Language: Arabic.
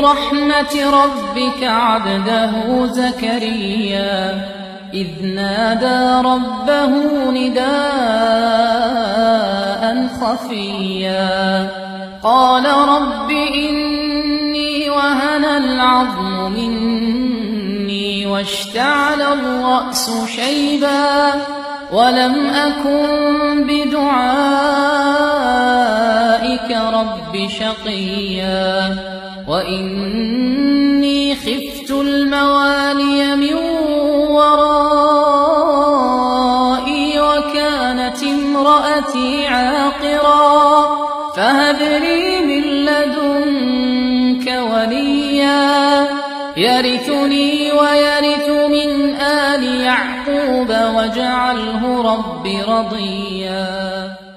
رحمة ربك عبده زكريا إذ نادى ربه نداء خفيا قال رب إني وهن العظم مني واشتعل الرأس شيبا ولم أكن بدعائك رب شقيا وإني خفت الموالي من ورائي وكانت امرأتي عاقرا فهب لي من لدنك وليا يرثني ويرث من آل يعقوب واجعله رب رضيا.